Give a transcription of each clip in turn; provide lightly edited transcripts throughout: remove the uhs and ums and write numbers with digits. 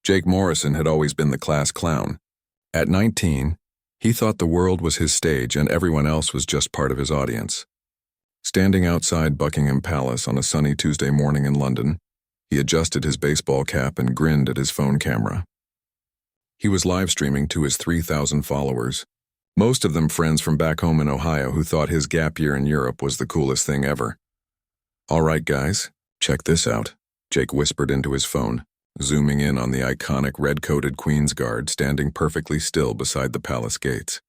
Jake Morrison had always been the class clown. At 19, he thought the world was his stage and everyone else was just part of his audience. Standing outside Buckingham Palace on a sunny Tuesday morning in London, he adjusted his baseball cap and grinned at his phone camera. He was live streaming to his 3,000 followers, most of them friends from back home in Ohio who thought his gap year in Europe was the coolest thing ever. "All right, guys, check this out," Jake whispered into his phone, zooming in on the iconic red-coated Queen's Guard standing perfectly still beside the palace gates.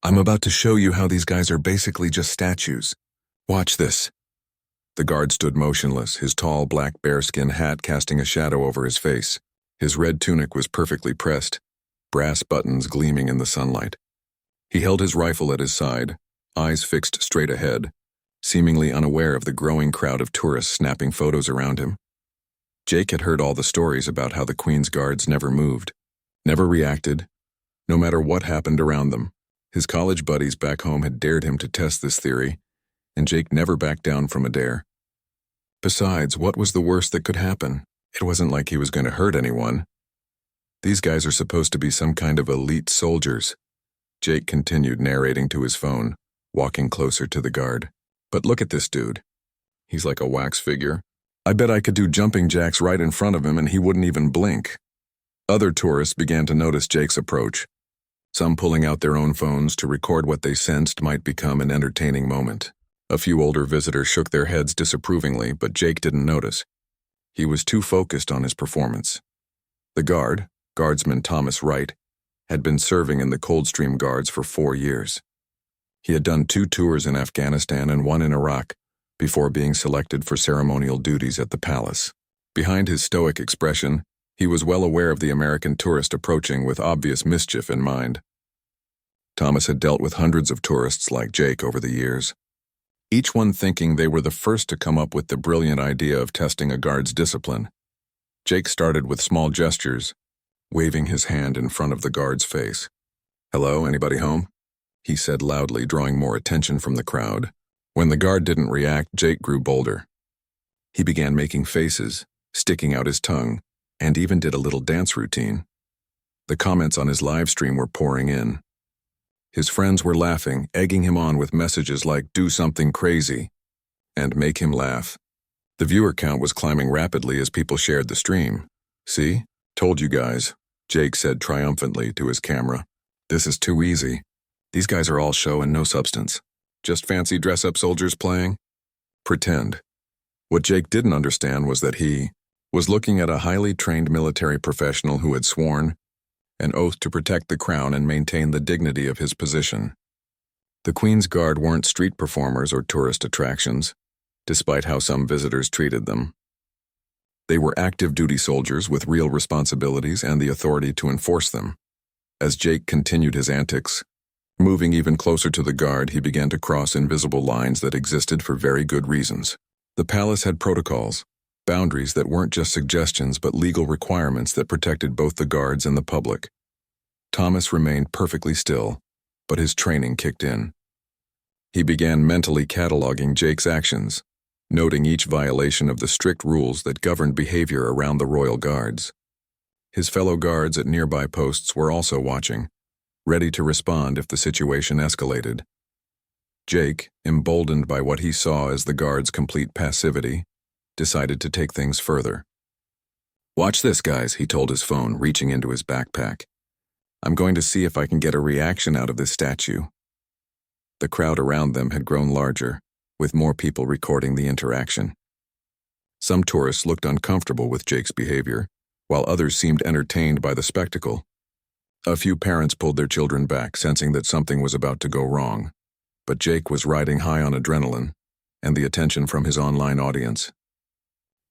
"I'm about to show you how these guys are basically just statues. Watch this." The guard stood motionless, his tall black bearskin hat casting a shadow over his face. His red tunic was perfectly pressed, brass buttons gleaming in the sunlight. He held his rifle at his side, eyes fixed straight ahead, seemingly unaware of the growing crowd of tourists snapping photos around him. Jake had heard all the stories about how the Queen's Guards never moved, never reacted, no matter what happened around them. His college buddies back home had dared him to test this theory, and Jake never backed down from a dare. Besides, what was the worst that could happen? It wasn't like he was going to hurt anyone. "These guys are supposed to be some kind of elite soldiers," Jake continued narrating to his phone, walking closer to the guard. "But look at this dude. He's like a wax figure. I bet I could do jumping jacks right in front of him and he wouldn't even blink." Other tourists began to notice Jake's approach, some pulling out their own phones to record what they sensed might become an entertaining moment. A few older visitors shook their heads disapprovingly, but Jake didn't notice. He was too focused on his performance. The Guardsman Thomas Wright, had been serving in the Coldstream Guards for 4 years. He had done 2 tours in Afghanistan and 1 in Iraq before being selected for ceremonial duties at the palace. Behind his stoic expression, he was well aware of the American tourist approaching with obvious mischief in mind. Thomas had dealt with hundreds of tourists like Jake over the years, each one thinking they were the first to come up with the brilliant idea of testing a guard's discipline. Jake started with small gestures, waving his hand in front of the guard's face. "Hello, anybody home?" he said loudly, drawing more attention from the crowd. When the guard didn't react, Jake grew bolder. He began making faces, sticking out his tongue, and even did a little dance routine. The comments on his live stream were pouring in. His friends were laughing, egging him on with messages like "do something crazy" and "make him laugh." The viewer count was climbing rapidly as people shared the stream. "See? Told you guys," Jake said triumphantly to his camera. "This is too easy. These guys are all show and no substance. Just fancy dress-up soldiers playing? Pretend." What Jake didn't understand was that he was looking at a highly trained military professional who had sworn an oath to protect the crown and maintain the dignity of his position. The Queen's Guard weren't street performers or tourist attractions, despite how some visitors treated them. They were active duty soldiers with real responsibilities and the authority to enforce them. As Jake continued his antics, moving even closer to the guard, he began to cross invisible lines that existed for very good reasons. The palace had protocols, boundaries that weren't just suggestions but legal requirements that protected both the guards and the public. Thomas remained perfectly still, but his training kicked in. He began mentally cataloging Jake's actions, noting each violation of the strict rules that governed behavior around the royal guards. His fellow guards at nearby posts were also watching, ready to respond if the situation escalated. Jake, emboldened by what he saw as the guards' complete passivity, decided to take things further. "Watch this, guys," he told his phone, reaching into his backpack. "I'm going to see if I can get a reaction out of this statue." The crowd around them had grown larger, with more people recording the interaction. Some tourists looked uncomfortable with Jake's behavior, while others seemed entertained by the spectacle. A few parents pulled their children back, sensing that something was about to go wrong. But Jake was riding high on adrenaline and the attention from his online audience.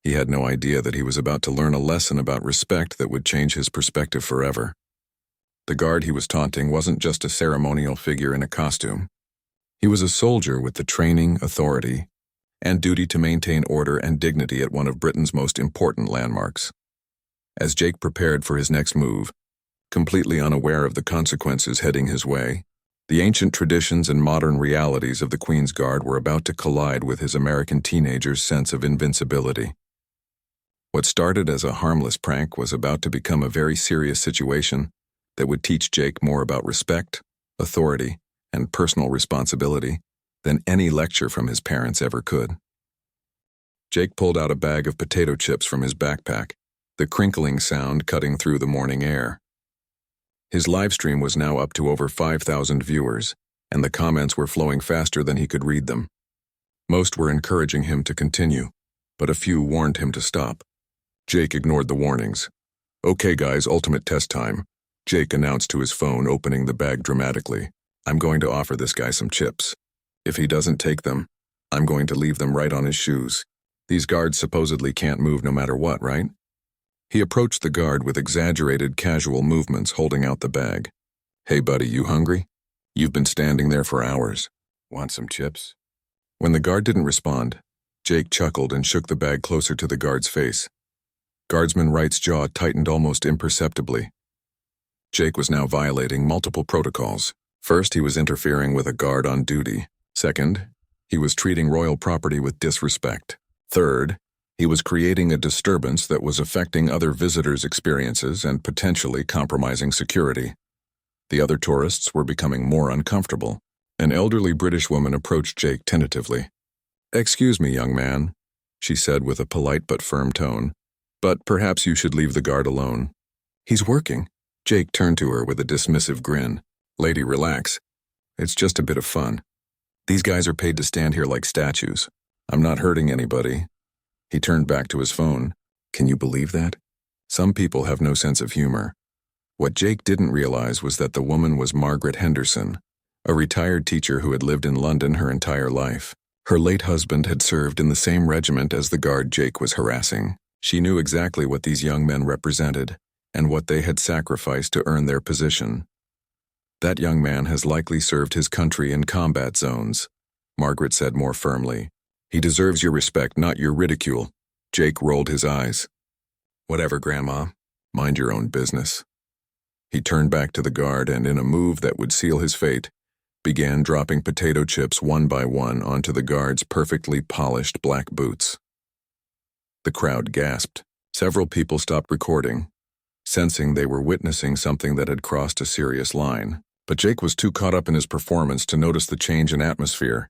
He had no idea that he was about to learn a lesson about respect that would change his perspective forever. The guard he was taunting wasn't just a ceremonial figure in a costume. He was a soldier with the training, authority, and duty to maintain order and dignity at one of Britain's most important landmarks. As Jake prepared for his next move, completely unaware of the consequences heading his way, the ancient traditions and modern realities of the Queen's Guard were about to collide with his American teenager's sense of invincibility. What started as a harmless prank was about to become a very serious situation that would teach Jake more about respect, authority, and personal responsibility than any lecture from his parents ever could. Jake pulled out a bag of potato chips from his backpack, the crinkling sound cutting through the morning air. His live stream was now up to over 5,000 viewers, and the comments were flowing faster than he could read them. Most were encouraging him to continue, but a few warned him to stop. Jake ignored the warnings. "Okay guys, ultimate test time," Jake announced to his phone, opening the bag dramatically. "I'm going to offer this guy some chips. If he doesn't take them, I'm going to leave them right on his shoes. These guards supposedly can't move no matter what, right?" He approached the guard with exaggerated casual movements, holding out the bag. "Hey buddy, you hungry? You've been standing there for hours. Want some chips?" When the guard didn't respond, Jake chuckled and shook the bag closer to the guard's face. Guardsman Wright's jaw tightened almost imperceptibly. Jake was now violating multiple protocols. First, he was interfering with a guard on duty. Second, he was treating royal property with disrespect. Third, he was creating a disturbance that was affecting other visitors' experiences and potentially compromising security. The other tourists were becoming more uncomfortable. An elderly British woman approached Jake tentatively. "Excuse me, young man," she said with a polite but firm tone, "but perhaps you should leave the guard alone." "He's working." Jake turned to her with a dismissive grin. "Lady, relax. It's just a bit of fun. These guys are paid to stand here like statues. I'm not hurting anybody." He turned back to his phone. Can you believe that? Some people have no sense of humor. What Jake didn't realize was that the woman was Margaret Henderson, a retired teacher who had lived in London her entire life. Her late husband had served in the same regiment as the guard Jake was harassing. She knew exactly what these young men represented and what they had sacrificed to earn their position. "That young man has likely served his country in combat zones," Margaret said more firmly. "He deserves your respect, not your ridicule." Jake rolled his eyes. "Whatever, Grandma. Mind your own business." He turned back to the guard and, in a move that would seal his fate, began dropping potato chips one by one onto the guard's perfectly polished black boots. The crowd gasped. Several people stopped recording, sensing they were witnessing something that had crossed a serious line. But Jake was too caught up in his performance to notice the change in atmosphere.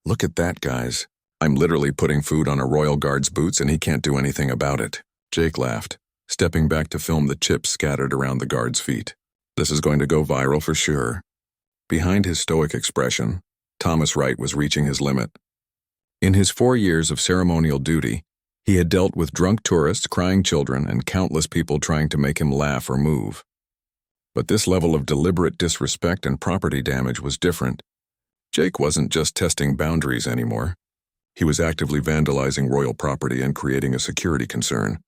"Look at that, guys. I'm literally putting food on a royal guard's boots and he can't do anything about it." Jake laughed, stepping back to film the chips scattered around the guard's feet. "This is going to go viral for sure." Behind his stoic expression, Thomas Wright was reaching his limit. In his 4 years of ceremonial duty, he had dealt with drunk tourists, crying children, and countless people trying to make him laugh or move. But this level of deliberate disrespect and property damage was different. Jake wasn't just testing boundaries anymore. He was actively vandalizing royal property and creating a security concern.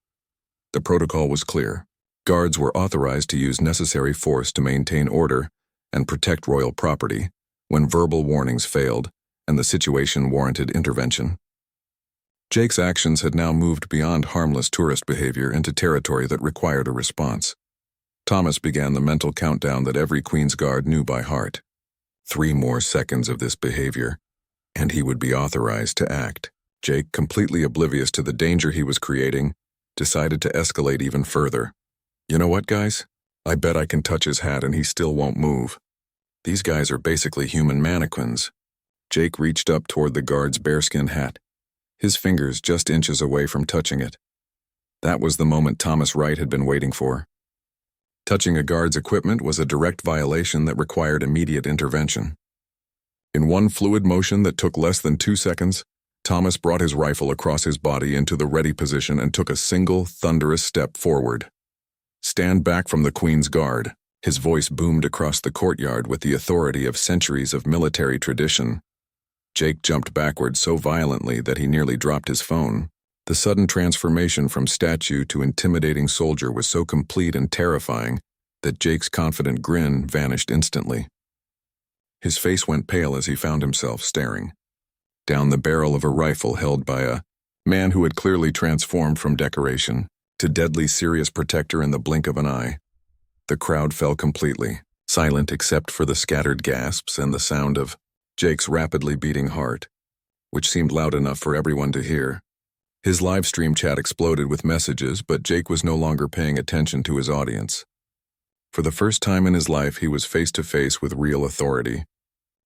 The protocol was clear. Guards were authorized to use necessary force to maintain order and protect royal property when verbal warnings failed and the situation warranted intervention. Jake's actions had now moved beyond harmless tourist behavior into territory that required a response. Thomas began the mental countdown that every Queen's Guard knew by heart. 3 more seconds of this behavior, and he would be authorized to act. Jake, completely oblivious to the danger he was creating, decided to escalate even further. "You know what, guys? I bet I can touch his hat and he still won't move. These guys are basically human mannequins." Jake reached up toward the guard's bearskin hat, his fingers just inches away from touching it. That was the moment Thomas Wright had been waiting for. Touching a guard's equipment was a direct violation that required immediate intervention. In one fluid motion that took less than 2 seconds, Thomas brought his rifle across his body into the ready position and took a single, thunderous step forward. "Stand back from the Queen's Guard." His voice boomed across the courtyard with the authority of centuries of military tradition. Jake jumped backward so violently that he nearly dropped his phone. The sudden transformation from statue to intimidating soldier was so complete and terrifying that Jake's confident grin vanished instantly. His face went pale as he found himself staring down the barrel of a rifle held by a man who had clearly transformed from decoration to deadly serious protector in the blink of an eye. The crowd fell completely, silent except for the scattered gasps and the sound of Jake's rapidly beating heart, which seemed loud enough for everyone to hear. His live stream chat exploded with messages, but Jake was no longer paying attention to his audience. For the first time in his life, he was face to face with real authority,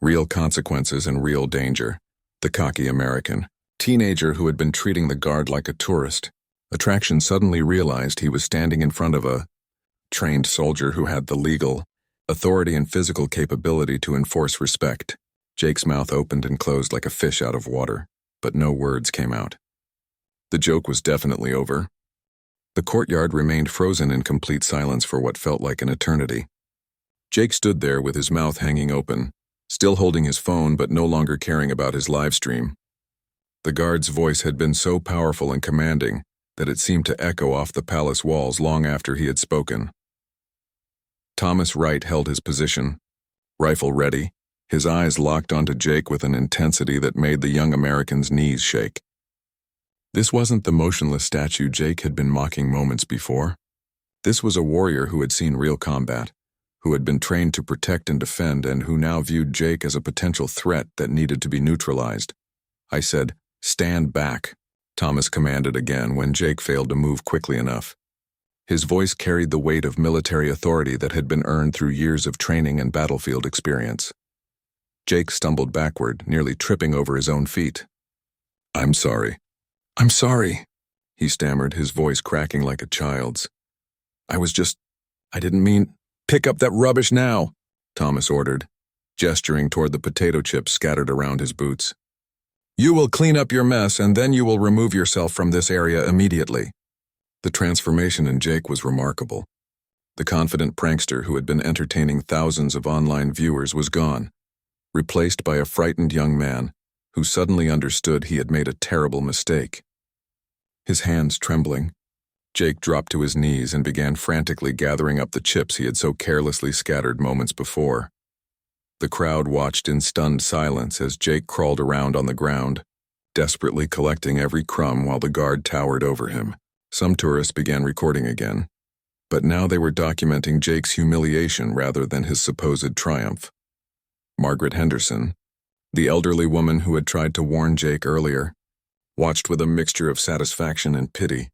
real consequences, and real danger. The cocky American teenager who had been treating the guard like a tourist attraction suddenly realized he was standing in front of a trained soldier who had the legal authority and physical capability to enforce respect. Jake's mouth opened and closed like a fish out of water, but no words came out. The joke was definitely over. The courtyard remained frozen in complete silence for what felt like an eternity. Jake stood there with his mouth hanging open, still holding his phone but no longer caring about his live stream. The guard's voice had been so powerful and commanding that it seemed to echo off the palace walls long after he had spoken. Thomas Wright held his position, rifle ready, his eyes locked onto Jake with an intensity that made the young American's knees shake. This wasn't the motionless statue Jake had been mocking moments before. This was a warrior who had seen real combat, who had been trained to protect and defend, and who now viewed Jake as a potential threat that needed to be neutralized. I said, "Stand back," Thomas commanded again when Jake failed to move quickly enough. His voice carried the weight of military authority that had been earned through years of training and battlefield experience. Jake stumbled backward, nearly tripping over his own feet. "I'm sorry. I'm sorry," he stammered, his voice cracking like a child's. I didn't mean—" "Pick up that rubbish now," Thomas ordered, gesturing toward the potato chips scattered around his boots. "You will clean up your mess, and then you will remove yourself from this area immediately." The transformation in Jake was remarkable. The confident prankster who had been entertaining thousands of online viewers was gone, replaced by a frightened young man who suddenly understood he had made a terrible mistake. His hands trembling, Jake dropped to his knees and began frantically gathering up the chips he had so carelessly scattered moments before. The crowd watched in stunned silence as Jake crawled around on the ground, desperately collecting every crumb while the guard towered over him. Some tourists began recording again, but now they were documenting Jake's humiliation rather than his supposed triumph. Margaret Henderson, the elderly woman who had tried to warn Jake earlier, watched with a mixture of satisfaction and pity.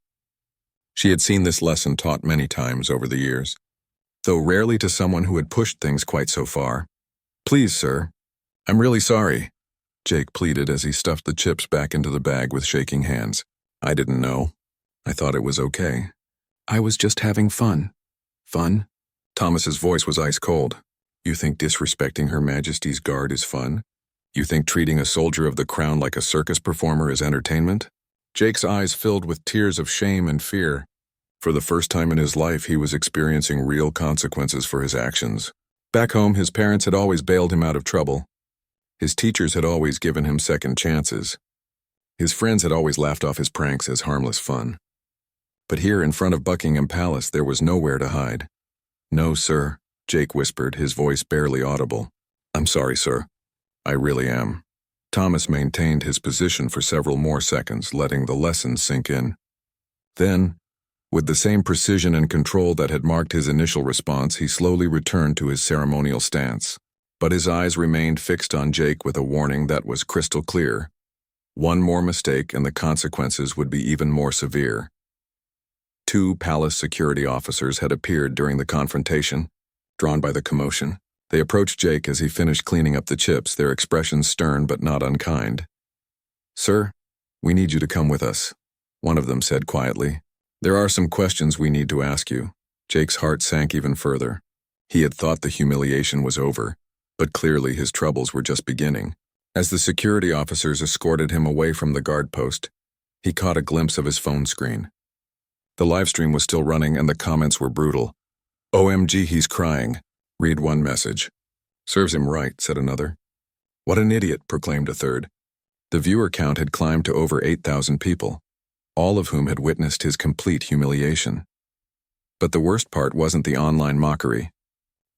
She had seen this lesson taught many times over the years, though rarely to someone who had pushed things quite so far. "Please, sir, I'm really sorry," Jake pleaded as he stuffed the chips back into the bag with shaking hands. "I didn't know. I thought it was okay. I was just having fun." "Fun?" Thomas's voice was ice cold. "You think disrespecting Her Majesty's Guard is fun? You think treating a soldier of the crown like a circus performer is entertainment?" Jake's eyes filled with tears of shame and fear. For the first time in his life, he was experiencing real consequences for his actions. Back home, his parents had always bailed him out of trouble. His teachers had always given him second chances. His friends had always laughed off his pranks as harmless fun. But here in front of Buckingham Palace, there was nowhere to hide. "No, sir," Jake whispered, his voice barely audible. "I'm sorry, sir. I really am." Thomas maintained his position for several more seconds, letting the lesson sink in. Then, with the same precision and control that had marked his initial response, he slowly returned to his ceremonial stance. But his eyes remained fixed on Jake with a warning that was crystal clear. One more mistake and the consequences would be even more severe. 2 palace security officers had appeared during the confrontation, drawn by the commotion. They approached Jake as he finished cleaning up the chips, their expressions stern but not unkind. "Sir, we need you to come with us," one of them said quietly. "There are some questions we need to ask you." Jake's heart sank even further. He had thought the humiliation was over, but clearly his troubles were just beginning. As the security officers escorted him away from the guard post, he caught a glimpse of his phone screen. The livestream was still running and the comments were brutal. "OMG, he's crying," read one message. "Serves him right," said another. "What an idiot," proclaimed a third. The viewer count had climbed to over 8,000 people, all of whom had witnessed his complete humiliation. But the worst part wasn't the online mockery.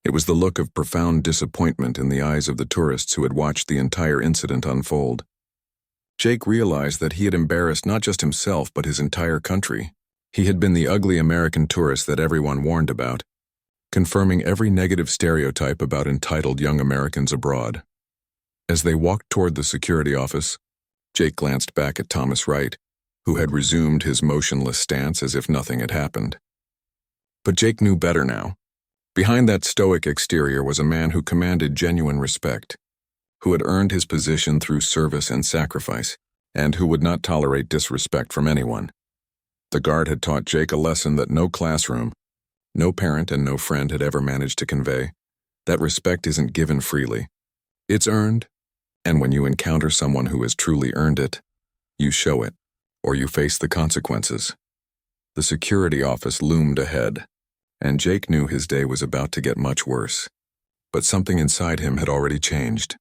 It was the look of profound disappointment in the eyes of the tourists who had watched the entire incident unfold. Jake realized that he had embarrassed not just himself but his entire country. He had been the ugly American tourist that everyone warned about, confirming every negative stereotype about entitled young Americans abroad. As they walked toward the security office, Jake glanced back at Thomas Wright, who had resumed his motionless stance as if nothing had happened. But Jake knew better now. Behind that stoic exterior was a man who commanded genuine respect, who had earned his position through service and sacrifice, and who would not tolerate disrespect from anyone. The guard had taught Jake a lesson that no classroom, no parent and no friend had ever managed to convey, that respect isn't given freely. It's earned, and when you encounter someone who has truly earned it, you show it, or you face the consequences. The security office loomed ahead, and Jake knew his day was about to get much worse. But something inside him had already changed.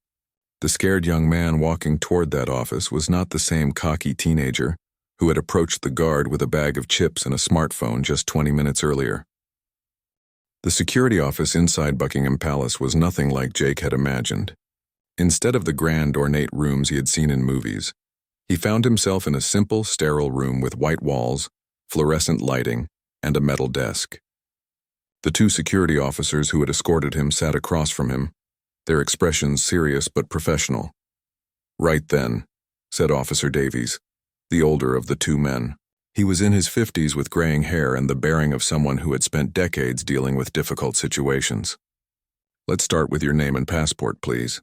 The scared young man walking toward that office was not the same cocky teenager who had approached the guard with a bag of chips and a smartphone just 20 minutes earlier. The security office inside Buckingham Palace was nothing like Jake had imagined. Instead of the grand, ornate rooms he had seen in movies, he found himself in a simple, sterile room with white walls, fluorescent lighting, and a metal desk. The two security officers who had escorted him sat across from him, their expressions serious but professional. "Right then," said Officer Davies, the older of the two men. He was in his 50s with graying hair and the bearing of someone who had spent decades dealing with difficult situations. "Let's start with your name and passport, please."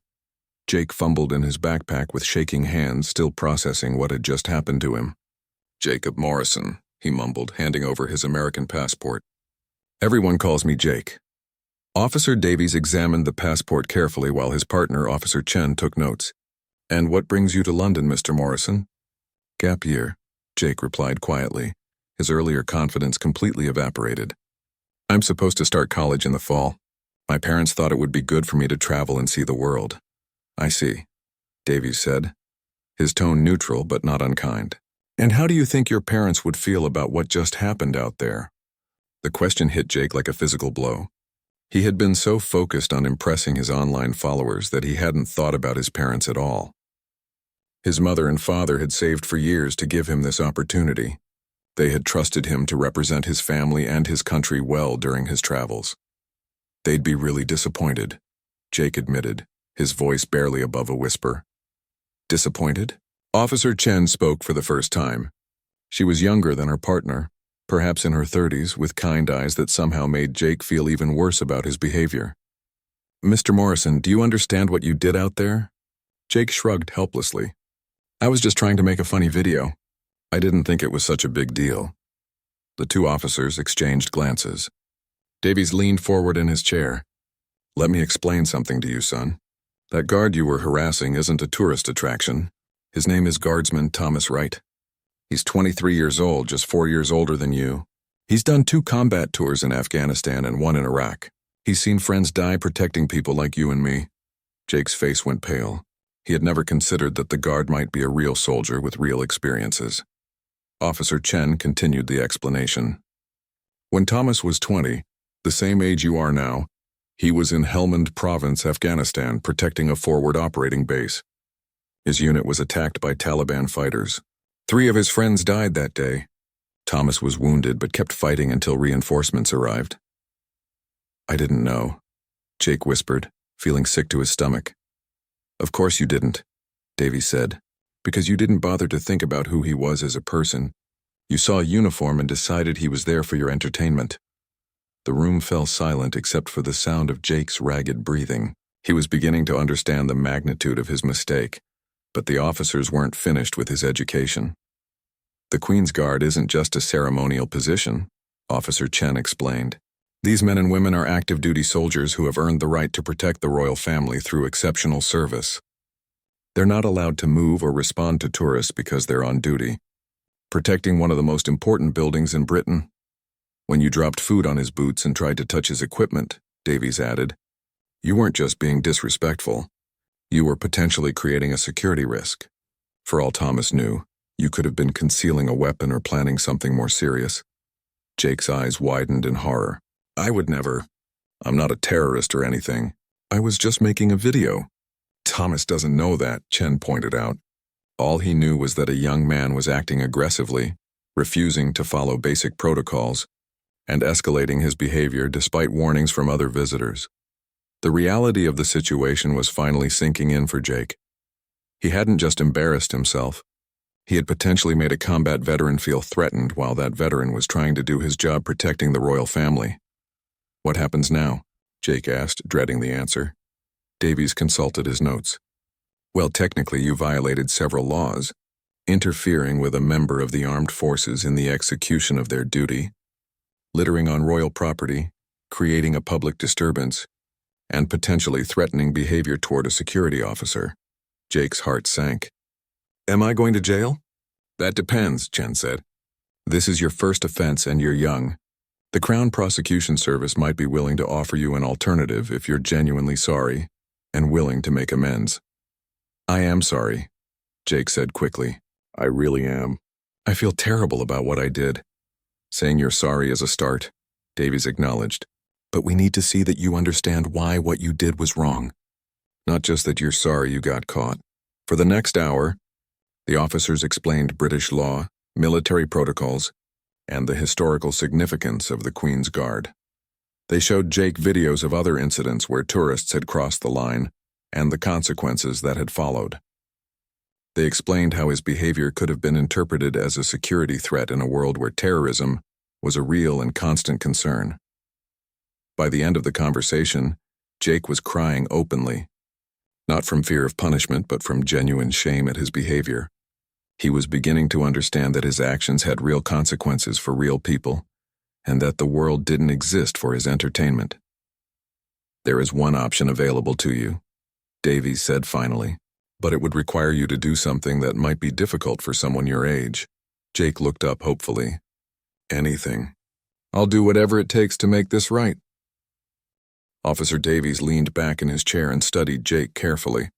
Jake fumbled in his backpack with shaking hands, still processing what had just happened to him. "Jacob Morrison," he mumbled, handing over his American passport. "Everyone calls me Jake." Officer Davies examined the passport carefully while his partner, Officer Chen, took notes. "And what brings you to London, Mr. Morrison?" "Gap year," Jake replied quietly, his earlier confidence completely evaporated. "I'm supposed to start college in the fall. My parents thought it would be good for me to travel and see the world." "I see," Davies said, his tone neutral but not unkind. "And how do you think your parents would feel about what just happened out there?" The question hit Jake like a physical blow. He had been so focused on impressing his online followers that he hadn't thought about his parents at all. His mother and father had saved for years to give him this opportunity. They had trusted him to represent his family and his country well during his travels. "They'd be really disappointed," Jake admitted, his voice barely above a whisper. "Disappointed?" Officer Chen spoke for the first time. She was younger than her partner, perhaps in her 30s, with kind eyes that somehow made Jake feel even worse about his behavior. "Mr. Morrison, do you understand what you did out there?" Jake shrugged helplessly. "I was just trying to make a funny video. I didn't think it was such a big deal." The two officers exchanged glances. Davies leaned forward in his chair. "Let me explain something to you, son. That guard you were harassing isn't a tourist attraction. His name is Guardsman Thomas Wright. He's 23 years old, just 4 years older than you. He's done 2 combat tours in Afghanistan and 1 in Iraq. He's seen friends die protecting people like you and me." Jake's face went pale. He had never considered that the guard might be a real soldier with real experiences. Officer Chen continued the explanation. "When Thomas was 20, the same age you are now, he was in Helmand Province, Afghanistan, protecting a forward operating base. His unit was attacked by Taliban fighters. 3 of his friends died that day. Thomas was wounded but kept fighting until reinforcements arrived." "I didn't know," Jake whispered, feeling sick to his stomach. "Of course you didn't," Davies said, "because you didn't bother to think about who he was as a person. You saw a uniform and decided he was there for your entertainment." The room fell silent except for the sound of Jake's ragged breathing. He was beginning to understand the magnitude of his mistake, but the officers weren't finished with his education. "The Queen's Guard isn't just a ceremonial position," Officer Chen explained. "These men and women are active duty soldiers who have earned the right to protect the royal family through exceptional service. They're not allowed to move or respond to tourists because they're on duty. Protecting one of the most important buildings in Britain. When you dropped food on his boots and tried to touch his equipment," Davies added, "you weren't just being disrespectful. You were potentially creating a security risk. For all Thomas knew, you could have been concealing a weapon or planning something more serious." Jake's eyes widened in horror. "I would never. I'm not a terrorist or anything. I was just making a video." "Thomas doesn't know that," Chen pointed out. All he knew was that a young man was acting aggressively, refusing to follow basic protocols, and escalating his behavior despite warnings from other visitors. The reality of the situation was finally sinking in for Jake. He hadn't just embarrassed himself. He had potentially made a combat veteran feel threatened while that veteran was trying to do his job protecting the royal family. "What happens now?" Jake asked, dreading the answer. Davies consulted his notes. "Well, technically you violated several laws, interfering with a member of the armed forces in the execution of their duty, littering on royal property, creating a public disturbance, and potentially threatening behavior toward a security officer." Jake's heart sank. "Am I going to jail?" "That depends," Chen said. "This is your first offense and you're young. The Crown Prosecution Service might be willing to offer you an alternative if you're genuinely sorry and willing to make amends." "I am sorry," Jake said quickly. "I really am. I feel terrible about what I did." "Saying you're sorry is a start," Davies acknowledged. "But we need to see that you understand why what you did was wrong. Not just that you're sorry you got caught." For the next hour, the officers explained British law, military protocols, and the historical significance of the Queen's Guard. They showed Jake videos of other incidents where tourists had crossed the line and the consequences that had followed. They explained how his behavior could have been interpreted as a security threat in a world where terrorism was a real and constant concern. By the end of the conversation, Jake was crying openly, not from fear of punishment but from genuine shame at his behavior. He was beginning to understand that his actions had real consequences for real people, and that the world didn't exist for his entertainment. "There is one option available to you," Davies said finally, "but it would require you to do something that might be difficult for someone your age." Jake looked up hopefully. "Anything. I'll do whatever it takes to make this right." Officer Davies leaned back in his chair and studied Jake carefully.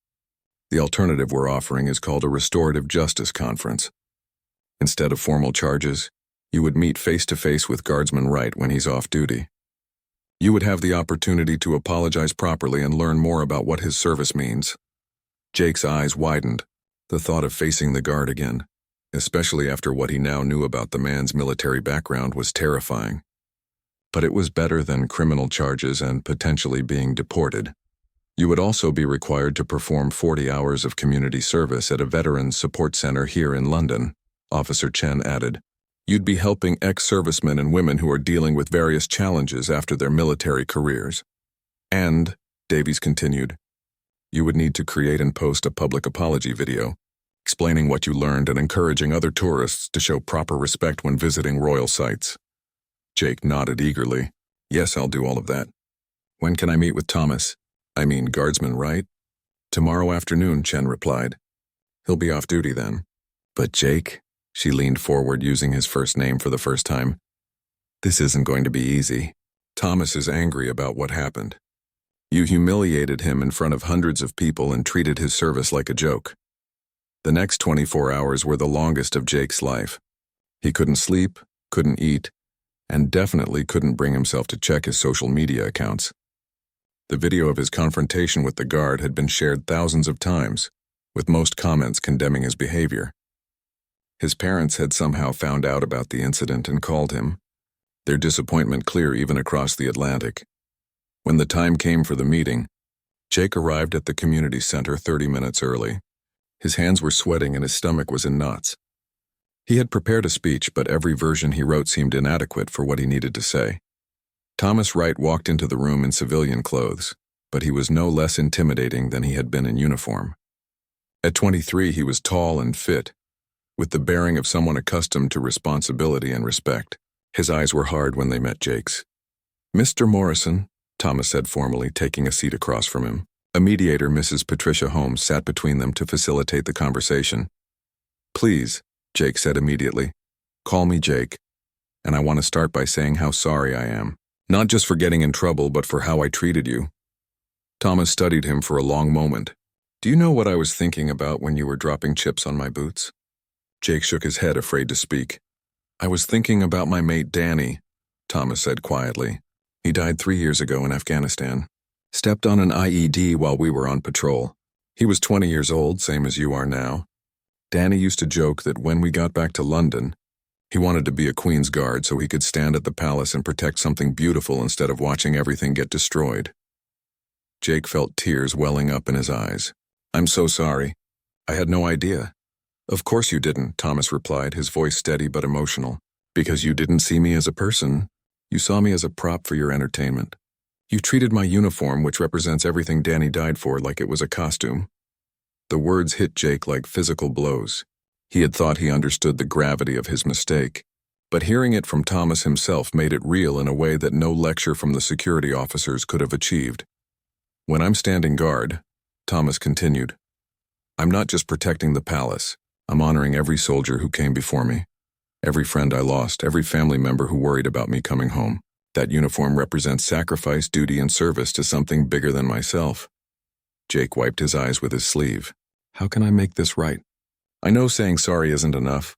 "The alternative we're offering is called a restorative justice conference. Instead of formal charges, you would meet face-to-face with Guardsman Wright when he's off duty. You would have the opportunity to apologize properly and learn more about what his service means." Jake's eyes widened. The thought of facing the guard again, especially after what he now knew about the man's military background, was terrifying. But it was better than criminal charges and potentially being deported. You would also be required to perform 40 hours of community service at a veterans support center here in London, Officer Chen added. "You'd be helping ex-servicemen and women who are dealing with various challenges after their military careers. And," Davies continued, "you would need to create and post a public apology video, explaining what you learned and encouraging other tourists to show proper respect when visiting royal sites." Jake nodded eagerly. "Yes, I'll do all of that. When can I meet with Thomas? I mean, Guardsman Wright?" "Tomorrow afternoon," Chen replied. "He'll be off duty then." "But Jake," she leaned forward using his first name for the first time, "this isn't going to be easy. Thomas is angry about what happened. You humiliated him in front of hundreds of people and treated his service like a joke." The next 24 hours were the longest of Jake's life. He couldn't sleep, couldn't eat, and definitely couldn't bring himself to check his social media accounts. The video of his confrontation with the guard had been shared thousands of times, with most comments condemning his behavior. His parents had somehow found out about the incident and called him, their disappointment clear even across the Atlantic. When the time came for the meeting, Jake arrived at the community center 30 minutes early. His hands were sweating and his stomach was in knots. He had prepared a speech, but every version he wrote seemed inadequate for what he needed to say. Thomas Wright walked into the room in civilian clothes, but he was no less intimidating than he had been in uniform. At 23, he was tall and fit, with the bearing of someone accustomed to responsibility and respect. His eyes were hard when they met Jake's. "Mr. Morrison," Thomas said formally, taking a seat across from him. A mediator, Mrs. Patricia Holmes, sat between them to facilitate the conversation. "Please," Jake said immediately, "call me Jake, and I want to start by saying how sorry I am. Not just for getting in trouble, but for how I treated you." Thomas studied him for a long moment. "Do you know what I was thinking about when you were dropping chips on my boots?" Jake shook his head, afraid to speak. "I was thinking about my mate Danny," Thomas said quietly. "He died 3 years ago in Afghanistan. Stepped on an IED while we were on patrol. He was 20 years old, same as you are now. Danny used to joke that when we got back to London, he wanted to be a Queen's Guard so he could stand at the palace and protect something beautiful instead of watching everything get destroyed." Jake felt tears welling up in his eyes. "I'm so sorry. I had no idea. Of course you didn't, Thomas replied, his voice steady but emotional. Because you didn't see me as a person. You saw me as a prop for your entertainment. You treated my uniform, which represents everything Danny died for, like it was a costume. The words hit Jake like physical blows. He had thought he understood the gravity of his mistake, but hearing it from Thomas himself made it real in a way that no lecture from the security officers could have achieved. When I'm standing guard, Thomas continued, I'm not just protecting the palace. I'm honoring every soldier who came before me. Every friend I lost, every family member who worried about me coming home. That uniform represents sacrifice, duty, and service to something bigger than myself. Jake wiped his eyes with his sleeve. How can I make this right? I know saying sorry isn't enough.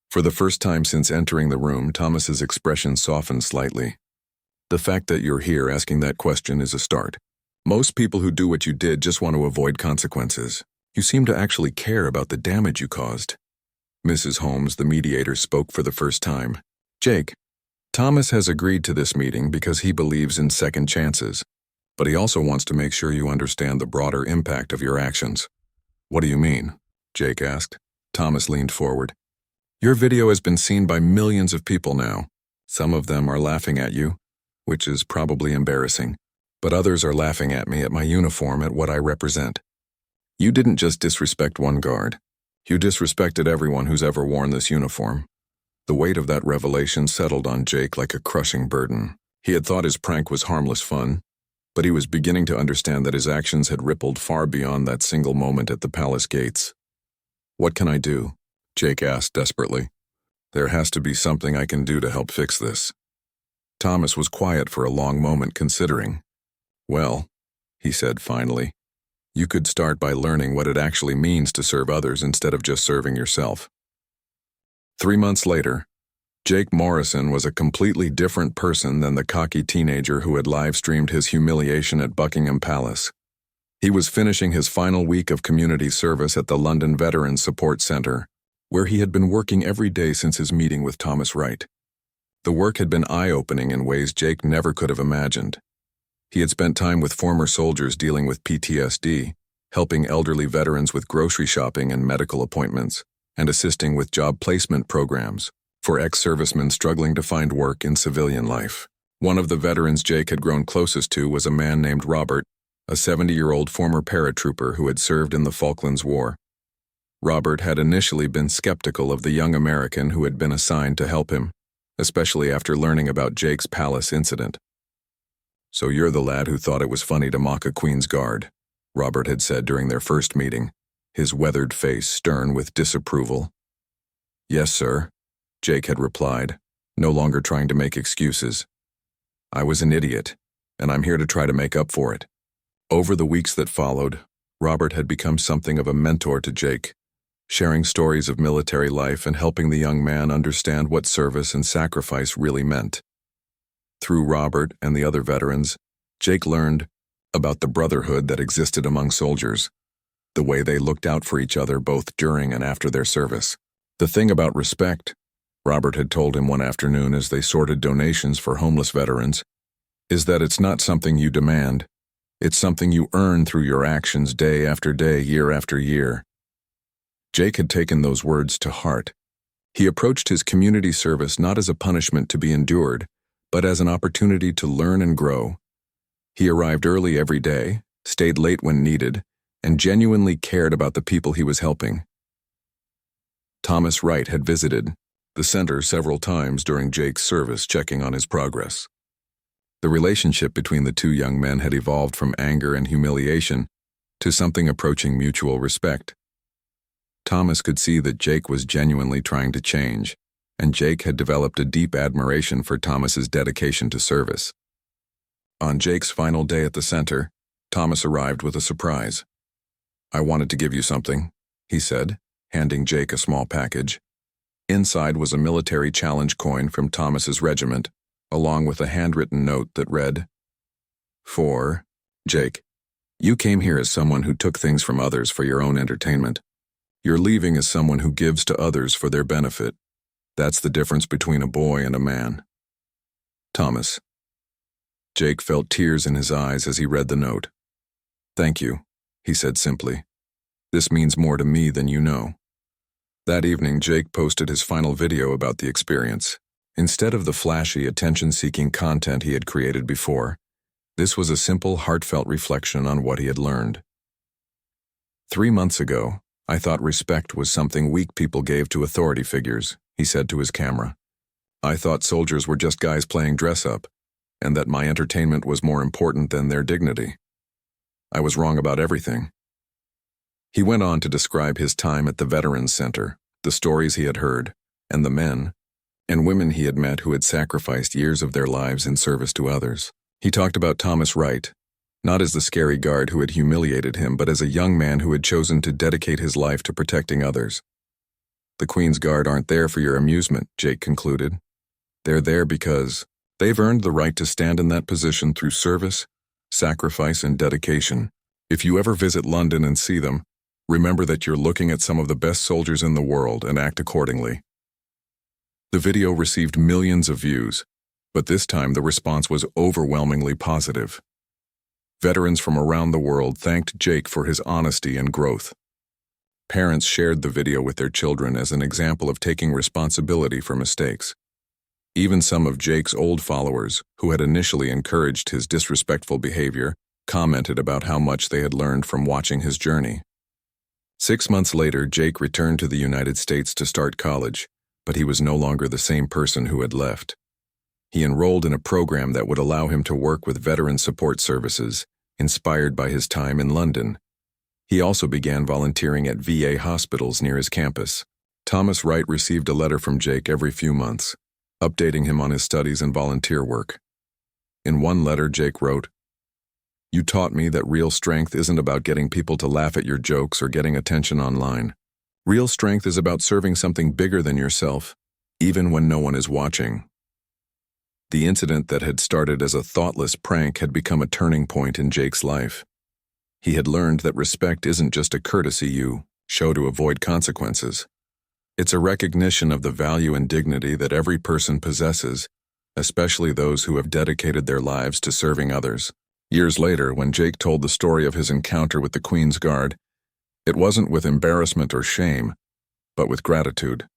For the first time since entering the room, Thomas's expression softened slightly. The fact that you're here asking that question is a start. Most people who do what you did just want to avoid consequences. You seem to actually care about the damage you caused. Mrs. Holmes, the mediator, spoke for the first time. Jake, Thomas has agreed to this meeting because he believes in second chances, but he also wants to make sure you understand the broader impact of your actions. What do you mean? Jake asked. Thomas leaned forward. Your video has been seen by millions of people now. Some of them are laughing at you, which is probably embarrassing, but others are laughing at me, at my uniform, at what I represent. You didn't just disrespect one guard. You disrespected everyone who's ever worn this uniform. The weight of that revelation settled on Jake like a crushing burden. He had thought his prank was harmless fun, but he was beginning to understand that his actions had rippled far beyond that single moment at the palace gates. What can I do? Jake asked desperately. There has to be something I can do to help fix this. Thomas was quiet for a long moment, considering. Well, he said finally, you could start by learning what it actually means to serve others instead of just serving yourself. 3 months later, Jake Morrison was a completely different person than the cocky teenager who had live-streamed his humiliation at Buckingham Palace. He was finishing his final week of community service at the London Veterans Support Centre, where he had been working every day since his meeting with Thomas Wright. The work had been eye-opening in ways Jake never could have imagined. He had spent time with former soldiers dealing with PTSD, helping elderly veterans with grocery shopping and medical appointments, and assisting with job placement programs for ex-servicemen struggling to find work in civilian life. One of the veterans Jake had grown closest to was a man named Robert, a 70-year-old former paratrooper who had served in the Falklands War. Robert had initially been skeptical of the young American who had been assigned to help him, especially after learning about Jake's palace incident. So you're the lad who thought it was funny to mock a Queen's Guard, Robert had said during their first meeting, his weathered face stern with disapproval. Yes, sir, Jake had replied, no longer trying to make excuses. I was an idiot, and I'm here to try to make up for it. Over the weeks that followed, Robert had become something of a mentor to Jake, sharing stories of military life and helping the young man understand what service and sacrifice really meant. Through Robert and the other veterans, Jake learned about the brotherhood that existed among soldiers, the way they looked out for each other both during and after their service. The thing about respect, Robert had told him one afternoon as they sorted donations for homeless veterans, is that it's not something you demand. It's something you earn through your actions day after day, year after year. Jake had taken those words to heart. He approached his community service not as a punishment to be endured, but as an opportunity to learn and grow. He arrived early every day, stayed late when needed, and genuinely cared about the people he was helping. Thomas Wright had visited the center several times during Jake's service, checking on his progress. The relationship between the two young men had evolved from anger and humiliation to something approaching mutual respect. Thomas could see that Jake was genuinely trying to change, and Jake had developed a deep admiration for Thomas's dedication to service. On Jake's final day at the center, Thomas arrived with a surprise. I wanted to give you something, he said, handing Jake a small package. Inside was a military challenge coin from Thomas's regiment, along with a handwritten note that read, For Jake, you came here as someone who took things from others for your own entertainment. You're leaving as someone who gives to others for their benefit. That's the difference between a boy and a man. Thomas. Jake felt tears in his eyes as he read the note. Thank you, he said simply. This means more to me than you know. That evening, Jake posted his final video about the experience. Instead of the flashy, attention-seeking content he had created before, this was a simple, heartfelt reflection on what he had learned. 3 months ago, I thought respect was something weak people gave to authority figures, he said to his camera. I thought soldiers were just guys playing dress-up, and that my entertainment was more important than their dignity. I was wrong about everything. He went on to describe his time at the Veterans Center, the stories he had heard, and the men and women he had met who had sacrificed years of their lives in service to others. He talked about Thomas Wright, not as the scary guard who had humiliated him, but as a young man who had chosen to dedicate his life to protecting others. The Queen's Guard aren't there for your amusement, Jake concluded. They're there because they've earned the right to stand in that position through service, sacrifice, and dedication. If you ever visit London and see them, remember that you're looking at some of the best soldiers in the world and act accordingly. The video received millions of views, but this time the response was overwhelmingly positive. Veterans from around the world thanked Jake for his honesty and growth. Parents shared the video with their children as an example of taking responsibility for mistakes. Even some of Jake's old followers, who had initially encouraged his disrespectful behavior, commented about how much they had learned from watching his journey. 6 months later, Jake returned to the United States to start college, but he was no longer the same person who had left. He enrolled in a program that would allow him to work with veteran support services, inspired by his time in London. He also began volunteering at VA hospitals near his campus. Thomas Wright received a letter from Jake every few months, updating him on his studies and volunteer work. In one letter, Jake wrote, "You taught me that real strength isn't about getting people to laugh at your jokes or getting attention online. Real strength is about serving something bigger than yourself, even when no one is watching." The incident that had started as a thoughtless prank had become a turning point in Jake's life. He had learned that respect isn't just a courtesy you show to avoid consequences. It's a recognition of the value and dignity that every person possesses, especially those who have dedicated their lives to serving others. Years later, when Jake told the story of his encounter with the Queen's Guard, it wasn't with embarrassment or shame, but with gratitude.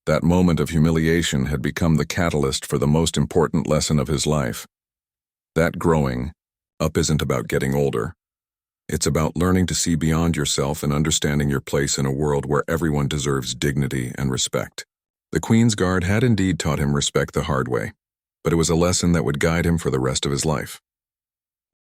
That moment of humiliation had become the catalyst for the most important lesson of his life. That growing up isn't about getting older. It's about learning to see beyond yourself and understanding your place in a world where everyone deserves dignity and respect. The Queen's Guard had indeed taught him respect the hard way, but it was a lesson that would guide him for the rest of his life.